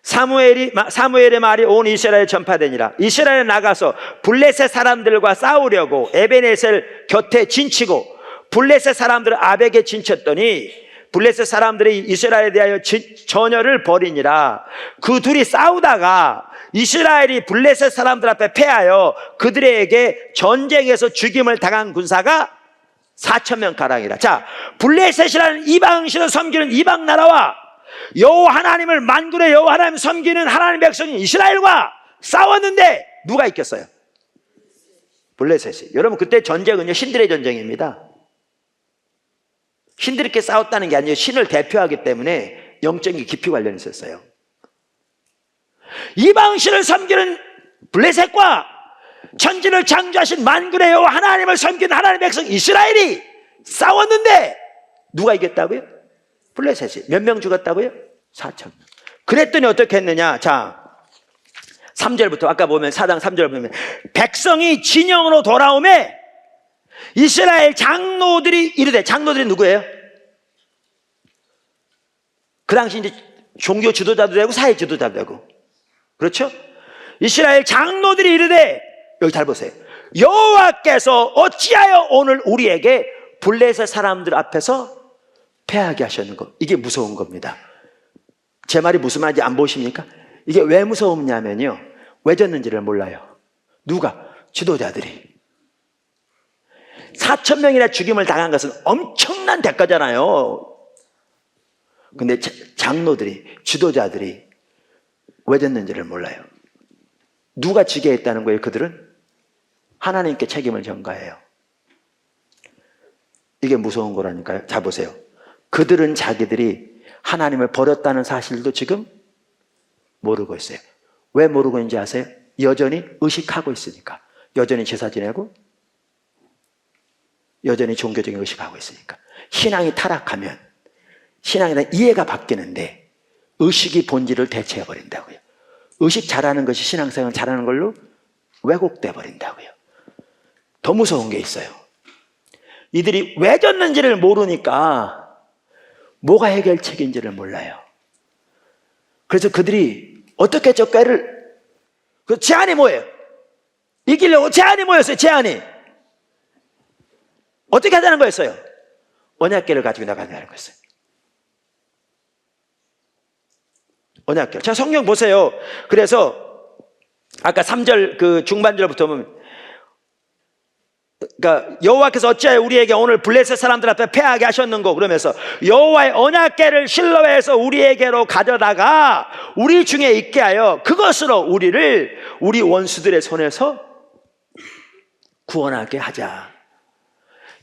사무엘의 말이 온 이스라엘에 전파되니라. 이스라엘에 나가서 블레셋 사람들과 싸우려고 에베네셀 곁에 진치고 블레셋 사람들은 아벡에 진쳤더니 블레셋 사람들이 이스라엘에 대하여 전열을 벌이니라. 그 둘이 싸우다가 이스라엘이 블레셋 사람들 앞에 패하여 그들에게 전쟁에서 죽임을 당한 군사가 4,000명 가량이라. 자, 블레셋이라는 이방신을 섬기는 이방 나라와 여호와 하나님을 만군의 여호와 하나님을 섬기는 하나님의 백성인 이스라엘과 싸웠는데 누가 이겼어요? 블레셋이. 여러분 그때 전쟁은요 신들의 전쟁입니다. 신들끼리 싸웠다는 게 아니에요. 신을 대표하기 때문에 영적인 깊이 관련이 있었어요. 이방신을 섬기는 블레셋과 천지를 창조하신 만군의 여호와 하나님을 섬기는 하나님의 백성 이스라엘이 싸웠는데 누가 이겼다고요? 블레셋이. 몇 명 죽었다고요? 4,000명. 그랬더니 어떻게 했느냐? 자, 3절부터 아까 보면 4장 3절 보면 백성이 진영으로 돌아오매 이스라엘 장로들이 이르되, 장로들이 누구예요? 그 당시 이제 종교 지도자도 되고 사회 지도자도 되고 그렇죠? 이스라엘 장로들이 이르되, 여기 잘 보세요. 여호와께서 어찌하여 오늘 우리에게 블레셋 사람들 앞에서 패하게 하셨는가? 이게 무서운 겁니다. 제 말이 무슨 말인지 안 보십니까? 이게 왜 무서웠냐면요, 왜 졌는지를 몰라요. 누가? 지도자들이. 4,000명이나 죽임을 당한 것은 엄청난 대가잖아요. 근데 장로들이, 지도자들이 왜 졌는지를 몰라요. 누가 지게 했다는 거예요? 그들은 하나님께 책임을 전가해요. 이게 무서운 거라니까요. 자, 보세요. 그들은 자기들이 하나님을 버렸다는 사실도 지금 모르고 있어요. 왜 모르고 있는지 아세요? 여전히 의식하고 있으니까. 여전히 제사 지내고 여전히 종교적인 의식하고 있으니까. 신앙이 타락하면 신앙에 대한 이해가 바뀌는데 의식이 본질을 대체해버린다고요. 의식 잘하는 것이 신앙생활 잘하는 걸로 왜곡돼 버린다고요. 더 무서운 게 있어요. 이들이 왜 졌는지를 모르니까 뭐가 해결책인지를 몰라요. 그래서 그들이 어떻게 저 꾀를, 그 제안이 뭐예요? 이기려고 제안이 뭐였어요? 제안이 어떻게 하자는 거였어요? 언약궤를 가지고 나가자는 거였어요. 언약궤. 자, 성경 보세요. 그래서 아까 3절 그 중반절부터 보면, 그러니까 여호와께서 어찌하여 우리에게 오늘 블레셋 사람들 앞에 패하게 하셨는고, 그러면서 여호와의 언약궤를 실로에서 우리에게로 가져다가 우리 중에 있게 하여 그것으로 우리를 우리 원수들의 손에서 구원하게 하자.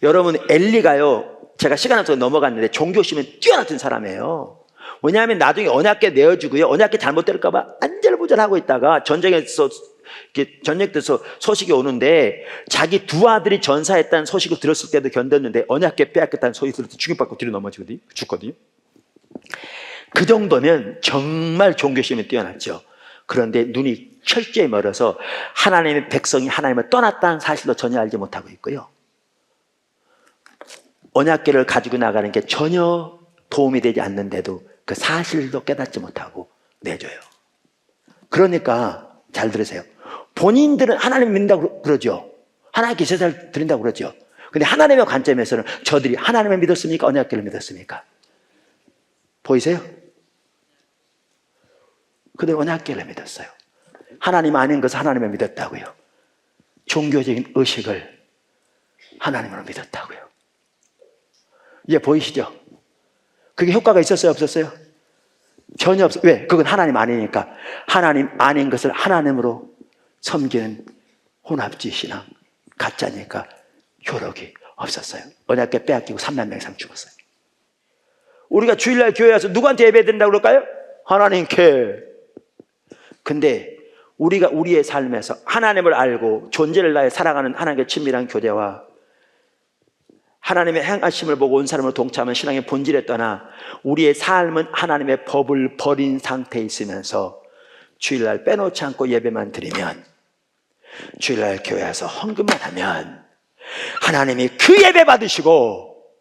여러분, 엘리가요, 제가 시간 없어서 넘어갔는데 종교심은 뛰어났던 사람이에요. 왜냐하면 나중에 언약궤 내어주고요, 언약궤 잘못될까봐 안절부절하고 있다가 전쟁에서 소식이 오는데 자기 두 아들이 전사했다는 소식을 들었을 때도 견뎠는데 언약궤 빼앗겼다는 소식 들을 때 죽임받고 뒤로 넘어지거든요. 죽거든요. 그 정도면 정말 종교심이 뛰어났죠. 그런데 눈이 철저히 멀어서 하나님의 백성이 하나님을 떠났다는 사실도 전혀 알지 못하고 있고요, 언약궤를 가지고 나가는 게 전혀 도움이 되지 않는데도 그 사실도 깨닫지 못하고 내줘요. 그러니까 잘 들으세요. 본인들은 하나님 믿는다고 그러죠. 하나님께 제사를 드린다고 그러죠. 근데 하나님의 관점에서는 저들이 하나님을 믿었습니까? 언약궤를 믿었습니까? 보이세요? 그들은 언약궤를 믿었어요. 하나님 아닌 것을 하나님을 믿었다고요. 종교적인 의식을 하나님으로 믿었다고요. 이제 보이시죠? 그게 효과가 있었어요? 없었어요? 전혀 없어요. 왜? 그건 하나님 아니니까. 하나님 아닌 것을 하나님으로 섬기는 혼합주의 신앙, 가짜니까 효력이 없었어요. 언약궤 빼앗기고 3만 명 이상 죽었어요. 우리가 주일날 교회 와서 누구한테 예배 드린다고 그럴까요? 하나님께. 근데 우리가 우리의 삶에서 하나님을 알고 존재를 다해 살아가는 하나님의 친밀한 교제와 하나님의 행하심을 보고 온 사람으로 동참한 신앙의 본질에 떠나 우리의 삶은 하나님의 법을 버린 상태에 있으면서 주일날 빼놓지 않고 예배만 드리면, 주일날 교회 와서 헌금만 하면 하나님이 그 예배 받으시고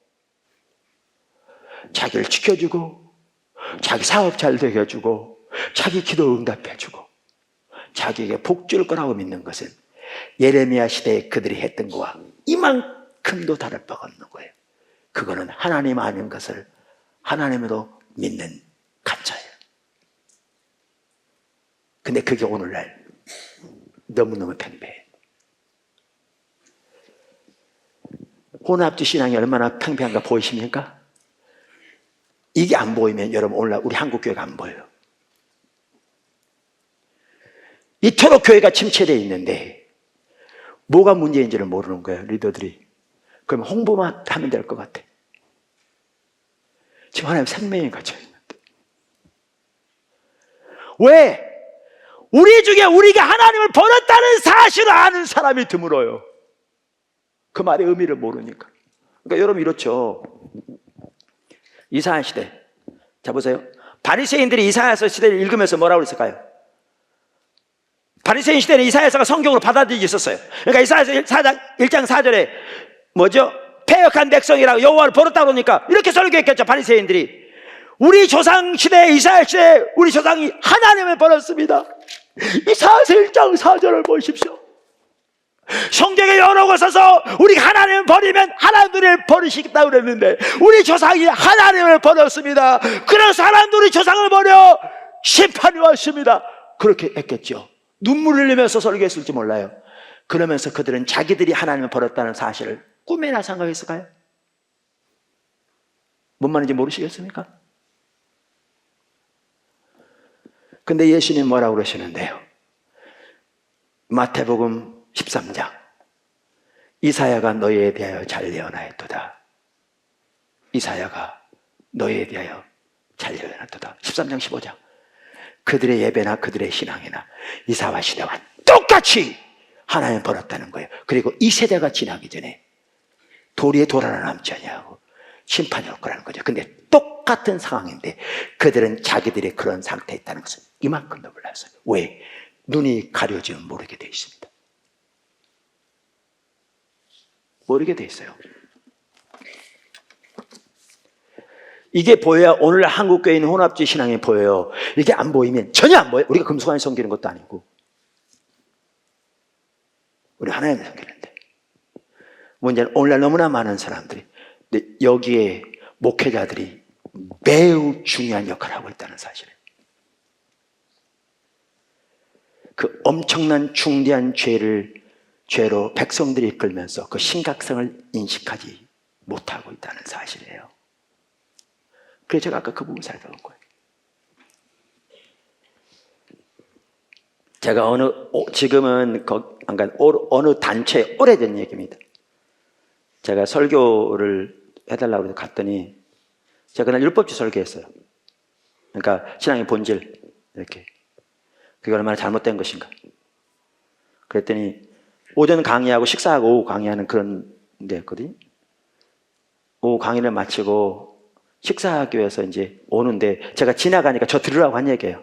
자기를 지켜주고 자기 사업 잘 되게 해주고 자기 기도 응답해주고 자기에게 복 줄 거라고 믿는 것은 예레미야 시대에 그들이 했던 것과 이만큼도 다를 바가 없는 거예요. 그거는 하나님 아닌 것을 하나님으로 믿는 가짜예요. 근데 그게 오늘날 너무너무 팽배해. 혼합주의 신앙이 얼마나 팽배한가 보이십니까? 이게 안 보이면 여러분 오늘날 우리 한국교회가 안 보여요. 이토록 교회가 침체되어 있는데 뭐가 문제인지를 모르는 거예요, 리더들이. 그러면 홍보만 하면 될 것 같아. 지금 하나님 생명이 갇혀 있는데. 왜? 우리 중에 우리가 하나님을 버렸다는 사실을 아는 사람이 드물어요. 그 말의 의미를 모르니까. 그러니까 여러분 이렇죠. 이사야 시대. 자 보세요. 바리새인들이 이사야서 시대를 읽으면서 뭐라고 그랬을까요? 바리새인 시대는 이사야서가 성경으로 받아들이고 있었어요. 그러니까 이사야서 1장 4절에 뭐죠? 패역한 백성이라고 여호와를 버렸다고 그러니까 이렇게 설교했겠죠, 바리새인들이. 우리 조상 시대, 이사야 시대 우리 조상이 하나님을 버렸습니다. 이사야서 1장 4절을 보십시오. 성경에 여러 곳에서 우리가 하나님을 버리면 하나님을 버리시겠다고 그랬는데 우리 조상이 하나님을 버렸습니다. 그래서 하나님도 우리 조상을 버려 심판이 왔습니다. 그렇게 했겠죠. 눈물을 흘리면서 설교했을지 몰라요. 그러면서 그들은 자기들이 하나님을 버렸다는 사실을 꿈에나 생각했을까요? 뭔 말인지 모르시겠습니까? 근데 예수님 뭐라고 그러시는데요? 마태복음 13장. 이사야가 너희에 대하여 잘 예언하였도다. 이사야가 너희에 대하여 잘려놨도다. 13장 15장. 그들의 예배나 그들의 신앙이나 이사와 시대와 똑같이 하나님 벌었다는 거예요. 그리고 이 세대가 지나기 전에 도리에 돌아나 남지 아니하고 심판이 올 거라는 거죠. 근데 똑같은 상황인데 그들은 자기들이 그런 상태에 있다는 것을 이만큼도 몰랐어요. 왜? 눈이 가려지면 모르게 돼 있습니다. 모르게 돼 있어요. 이게 보여야 오늘 한국교회 있는 혼합주의 신앙이 보여요. 이게 안 보이면 전혀 안 보여요. 우리가 금수관을 섬기는 것도 아니고 우리 하나님을 섬기는데 문제는 오늘날 너무나 많은 사람들이 여기에 목회자들이 매우 중요한 역할을 하고 있다는 사실을, 그 엄청난 중대한 죄로 백성들이 이끌면서 그 심각성을 인식하지 못하고 있다는 사실이에요. 그래서 제가 아까 그 부분 살펴본 거예요. 제가 지금은 어느 단체에 오래된 얘기입니다. 제가 설교를 해달라고 해서 갔더니 제가 그날 율법주의 설교했어요. 그러니까 신앙의 본질, 이렇게 그게 얼마나 잘못된 것인가. 그랬더니 오전 강의하고 식사하고 오후 강의하는 그런 데였거든요. 오후 강의를 마치고 식사하기 위해서 이제 오는데 제가 지나가니까 저 들으라고 한 얘기예요.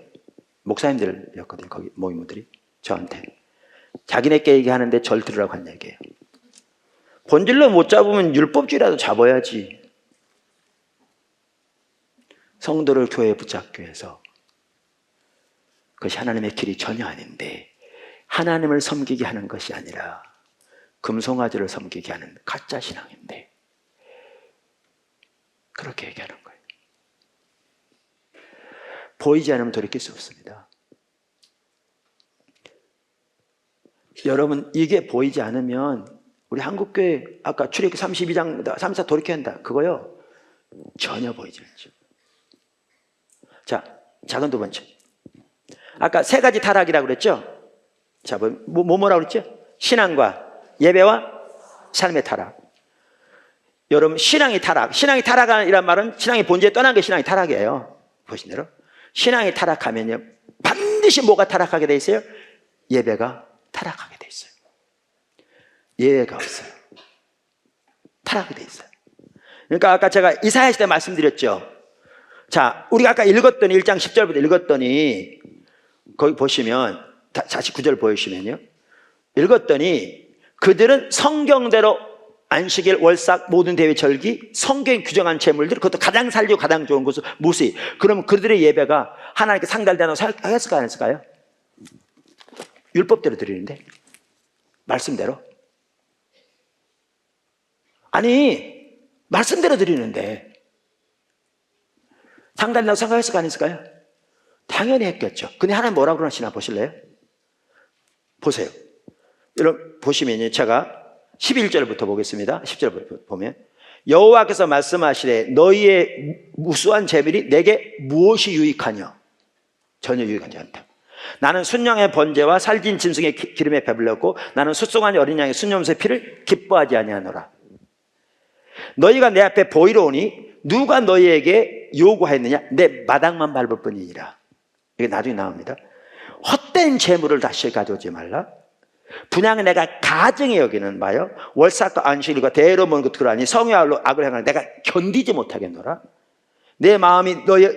목사님들이었거든요. 거기 모임들이 저한테 자기네께 얘기하는데 절 들으라고 한 얘기예요. 본질로 못 잡으면 율법주의라도 잡아야지. 성도를 교회에 붙잡기 위해서 그것이 하나님의 길이 전혀 아닌데 하나님을 섬기게 하는 것이 아니라 금송아지를 섬기게 하는 가짜 신앙인데 그렇게 얘기하는 거예요. 보이지 않으면 돌이킬 수 없습니다. 여러분, 이게 보이지 않으면 우리 한국교회 아까 출애굽기 32장 3사 돌이켜야 한다. 그거요 전혀 보이지 않죠. 자, 작은 두 번째. 아까 세 가지 타락이라고 그랬죠? 자, 뭐라고 그랬죠? 신앙과 예배와 삶의 타락. 여러분, 신앙이 타락이란 말은 신앙의 본질에 떠난 게 신앙이 타락이에요. 보신 대로. 신앙이 타락하면요, 반드시 뭐가 타락하게 돼 있어요? 예배가 타락하게 돼 있어요. 예배가 없어요. 타락이 돼 있어요. 그러니까 아까 제가 이사야 시대 말씀드렸죠. 자, 우리가 아까 읽었더니 1장 10절부터 읽었더니 거기 보시면 49절 보이시면요, 읽었더니 그들은 성경대로 안식일, 월삭, 모든 대회, 절기, 성경이 규정한 제물들, 그것도 가장 살리고 가장 좋은 것은 무시. 그러면 그들의 예배가 하나님께 상달되는 했을까요, 안 했을까요? 율법대로 드리는데, 말씀대로. 아니, 말씀대로 드리는데 상달된다고 생각했을까요, 안 했을까요? 당연히 했겠죠. 근데 하나님 뭐라고 그러시나 보실래요? 보세요. 여러분 보시면요, 제가 11절부터 보겠습니다. 10절 보면 여호와께서 말씀하시되 너희의 무수한 재물이 내게 무엇이 유익하냐? 전혀 유익하지 않다. 나는 순양의 번제와 살진 짐승의 기름에 배불렀고 나는 숫송아지 어린 양의 순염소의 피를 기뻐하지 아니하노라. 너희가 내 앞에 보이러 오니 누가 너희에게 요구하였느냐? 내 마당만 밟을 뿐이니라. 이게 나중에 나옵니다. 헛된 재물을 다시 가져오지 말라. 분양은 내가 가증히 여기는 바요 월삭과 안식일과 대로 먼 것들을 아니 성의와 악을 행하는 내가 견디지 못하겠노라. 내 마음이 너희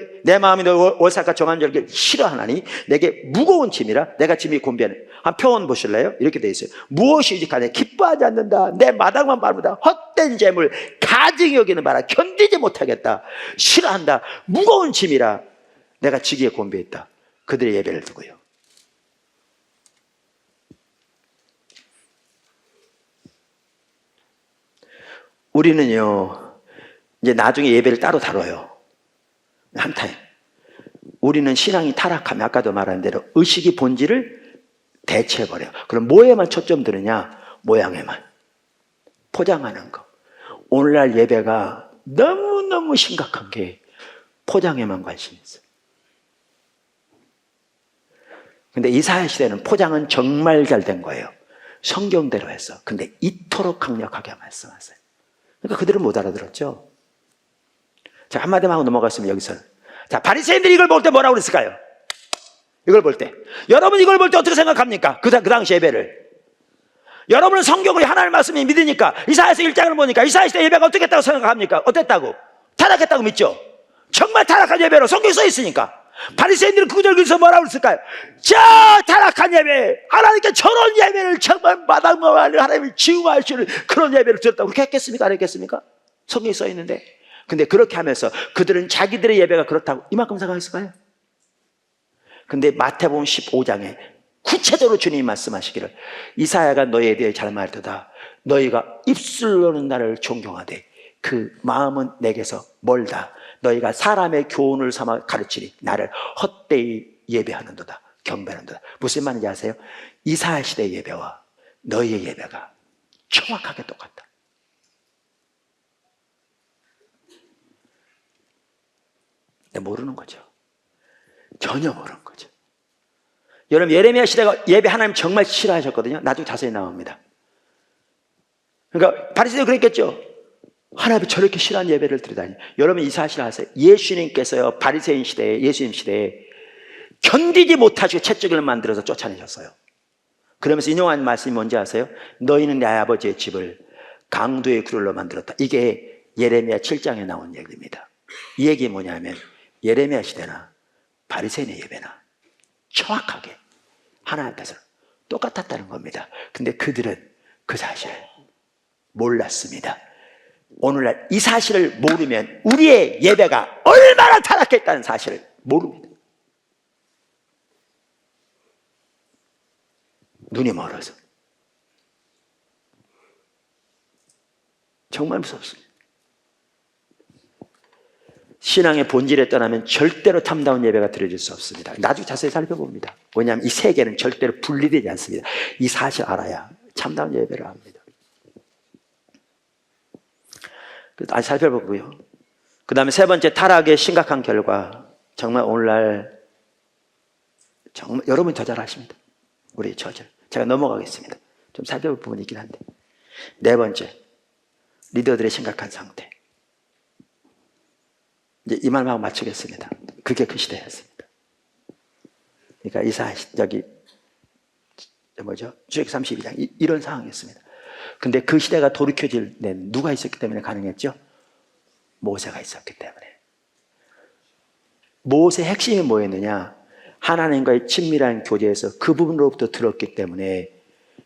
월삭과 정한절기를 싫어하나니 내게 무거운 짐이라 내가 짐이 곤비하는. 한 표현 보실래요? 이렇게 돼 있어요. 무엇이 유익하냐? 기뻐하지 않는다. 내 마당만 밟는다. 헛된 재물 가증히 여기는 바라. 견디지 못하겠다. 싫어한다. 무거운 짐이라 내가 지기에 곤비했다. 그들의 예배를 두고요. 우리는요, 이제 나중에 예배를 따로 다뤄요. 한 타임. 우리는 신앙이 타락하면 아까도 말한 대로 의식이 본질을 대체해버려요. 그럼 뭐에만 초점 두느냐? 모양에만. 포장하는 거. 오늘날 예배가 너무너무 심각한 게 포장에만 관심이 있어요. 근데 이사야 시대는 포장은 정말 잘 된 거예요. 성경대로 했어. 근데 이토록 강력하게 말씀하세요. 그러니까 그들은 못 알아들었죠. 자, 한마디만 하고 넘어갔습니다. 여기서는. 자, 바리새인들이 이걸 볼 때 뭐라고 그랬을까요? 이걸 볼 때, 여러분 이걸 볼 때 어떻게 생각합니까? 그 당시 예배를. 여러분은 성경을 하나님 말씀이 믿으니까 이사야서 1장을 보니까 이사야 시대 예배가 어떻겠다고 생각합니까? 어땠다고? 타락했다고 믿죠? 정말 타락한 예배로 성경에 써 있으니까. 바리새인들은 그 구절 그래서 뭐라고 했을까요? 저 타락한 예배, 하나님께 저런 예배를 정말 마당마을 하나님을 지우하시는 그런 예배를 드렸다고 그렇게 했겠습니까? 안 했겠습니까? 성경에 써 있는데. 근데 그렇게 하면서 그들은 자기들의 예배가 그렇다고 이만큼 생각했을까요? 근데 마태복음 15장에 구체적으로 주님이 말씀하시기를 이사야가 너희에 대해 잘 말하도다. 너희가 입술로는 나를 존경하되 그 마음은 내게서 멀다. 너희가 사람의 교훈을 삼아 가르치니 나를 헛되이 예배하는도다. 경배하는도다. 무슨 말인지 아세요? 이사야 시대의 예배와 너희의 예배가 정확하게 똑같다. 근데 모르는 거죠. 전혀 모르는 거죠. 여러분, 예레미야 시대가 예배 하나님 정말 싫어하셨거든요. 나중에 자세히 나옵니다. 그러니까 바리새인도 그랬겠죠. 하나님이 저렇게 싫어하는 예배를 드리다니. 여러분, 이 사실 아세요? 예수님께서요, 바리새인 시대에, 예수님 시대에 견디지 못하시고 채찍을 만들어서 쫓아내셨어요. 그러면서 인용한 말씀이 뭔지 아세요? 너희는 내 아버지의 집을 강도의 굴로 만들었다. 이게 예레미야 7장에 나온 얘기입니다. 이 얘기 뭐냐면 예레미야 시대나 바리새인의 예배나 정확하게 하나님 앞에서 똑같았다는 겁니다. 근데 그들은 그 사실을 몰랐습니다. 오늘날 이 사실을 모르면 우리의 예배가 얼마나 타락했다는 사실을 모릅니다. 눈이 멀어서. 정말 무섭습니다. 신앙의 본질에 떠나면 절대로 탐다운 예배가 드려질 수 없습니다. 나중에 자세히 살펴봅니다. 왜냐하면 이 세계는 절대로 분리되지 않습니다. 이 사실 알아야 참다운 예배를 합니다. 다시 살펴보고요. 그 다음에 세 번째, 타락의 심각한 결과. 정말 오늘날 정말 여러분이 더 잘 아십니다. 우리 처절. 제가 넘어가겠습니다. 좀 살펴볼 부분이 있긴 한데. 네 번째, 리더들의 심각한 상태. 이제 이 말만 하고 마치겠습니다. 그게 그 시대였습니다. 그러니까 출애굽기 32장 이런 상황이었습니다. 근데 그 시대가 돌이켜질 때는 누가 있었기 때문에 가능했죠? 모세가 있었기 때문에. 모세의 핵심이 뭐였느냐? 하나님과의 친밀한 교제에서 그 부분으로부터 들었기 때문에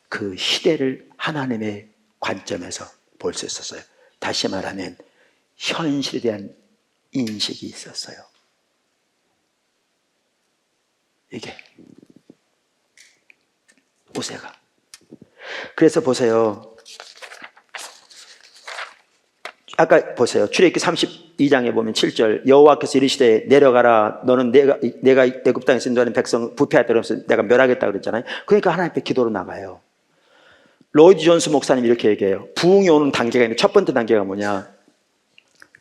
그 시대를 하나님의 관점에서 볼 수 있었어요. 다시 말하면 현실에 대한 인식이 있었어요. 이게 모세가. 그래서 보세요. 아까 보세요. 출애굽기 32장에 보면 7절, 여호와께서 이르시되 내려가라. 너는 내가 애굽 땅에서 인도하는 백성 부패하였다 그러면서 내가 멸하겠다 그랬잖아요. 그러니까 하나님 앞에 기도로 나가요. 로이드 존스 목사님 이렇게 얘기해요. 부흥이 오는 단계가 있는데 첫 번째 단계가 뭐냐?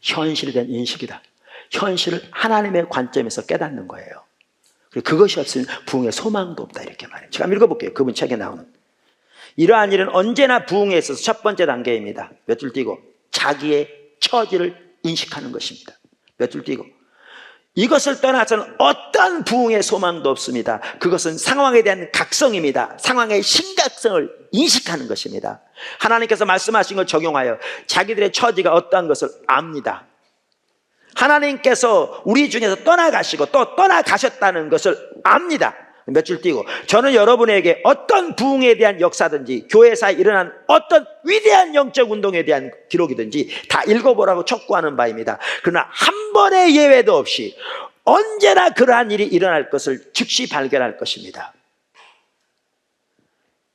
현실에 대한 인식이다. 현실을 하나님의 관점에서 깨닫는 거예요. 그리고 그것이 없으면 부흥의 소망도 없다 이렇게 말해요. 제가 한번 읽어볼게요. 그분 책에 나오는. 이러한 일은 언제나 부흥에 있어서 첫 번째 단계입니다. 몇 줄 띄고 자기의 처지를 인식하는 것입니다. 몇 줄 띄고 이것을 떠나서는 어떤 부흥의 소망도 없습니다. 그것은 상황에 대한 각성입니다. 상황의 심각성을 인식하는 것입니다. 하나님께서 말씀하신 걸 적용하여 자기들의 처지가 어떠한 것을 압니다. 하나님께서 우리 중에서 떠나가시고 또 떠나가셨다는 것을 압니다. 몇 줄 띄고 저는 여러분에게 어떤 부흥에 대한 역사든지 교회사에 일어난 어떤 위대한 영적 운동에 대한 기록이든지 다 읽어보라고 촉구하는 바입니다. 그러나 한 번의 예외도 없이 언제나 그러한 일이 일어날 것을 즉시 발견할 것입니다.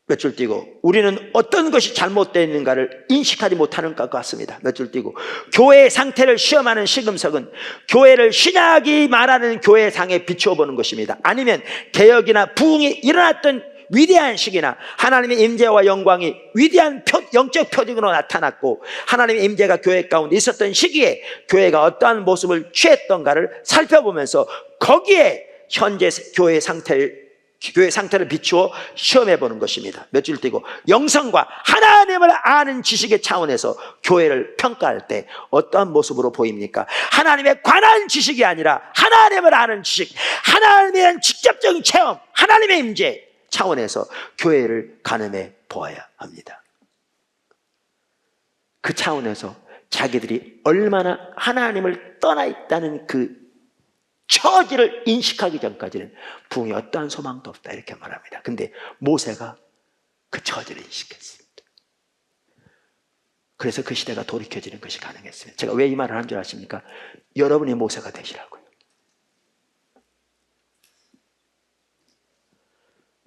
몇 줄 띄고 우리는 어떤 것이 잘못되어 있는가를 인식하지 못하는 것 같습니다. 몇 줄 띄고 교회의 상태를 시험하는 시금석은 교회를 신약이 말하는 교회상에 비추어 보는 것입니다. 아니면 개혁이나 부흥이 일어났던 위대한 시기나 하나님의 임재와 영광이 위대한 영적 표징으로 나타났고 하나님의 임재가 교회 가운데 있었던 시기에 교회가 어떠한 모습을 취했던가를 살펴보면서 거기에 현재 교회의 상태를 교회 상태를 비추어 시험해 보는 것입니다. 몇 줄 띄고 영성과 하나님을 아는 지식의 차원에서 교회를 평가할 때 어떠한 모습으로 보입니까? 하나님에 관한 지식이 아니라 하나님을 아는 지식, 하나님에 대한 직접적인 체험, 하나님의 임재 차원에서 교회를 가늠해 보아야 합니다. 그 차원에서 자기들이 얼마나 하나님을 떠나 있다는 그 처지를 인식하기 전까지는 부흥이 어떠한 소망도 없다 이렇게 말합니다. 근데 모세가 그 처지를 인식했습니다. 그래서 그 시대가 돌이켜지는 것이 가능했습니다. 제가 왜 이 말을 한 줄 아십니까? 여러분이 모세가 되시라고요.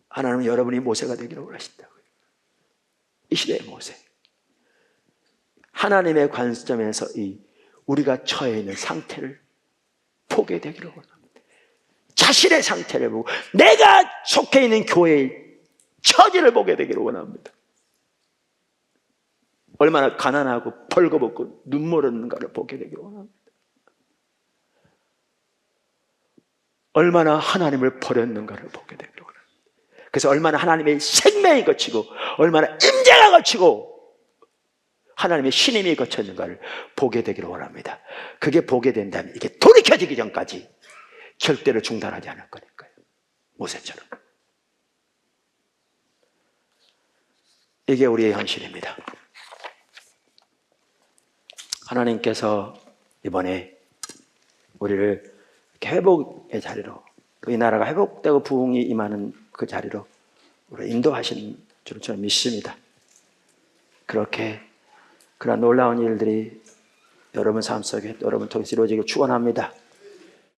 하나님은 여러분이 모세가 되기를 원하신다고요. 이 시대의 모세. 하나님의 관점에서 우리가 처해 있는 상태를 보게 되기를 원합니다. 자신의 상태를 보고 내가 속해 있는 교회의 처지를 보게 되기를 원합니다. 얼마나 가난하고 벌거벗고 눈물 흘리는가를 보게 되기를 원합니다. 얼마나 하나님을 버렸는가를 보게 되기를 원합니다. 그래서 얼마나 하나님의 생명이 거치고 얼마나 임재가 거치고 하나님의 신임이 거쳤는가를 보게 되기를 원합니다. 그게 보게 된다면 이게 돌이켜지기 전까지 절대로 중단하지 않을 거니까요. 모세처럼. 이게 우리의 현실입니다. 하나님께서 이번에 우리를 회복의 자리로, 이 나라가 회복되고 부흥이 임하는 그 자리로 우리를 인도하시는 줄 저는 믿습니다. 그렇게 그런 놀라운 일들이 여러분 삶 속에 여러분 통해서 이루어지길 축원합니다.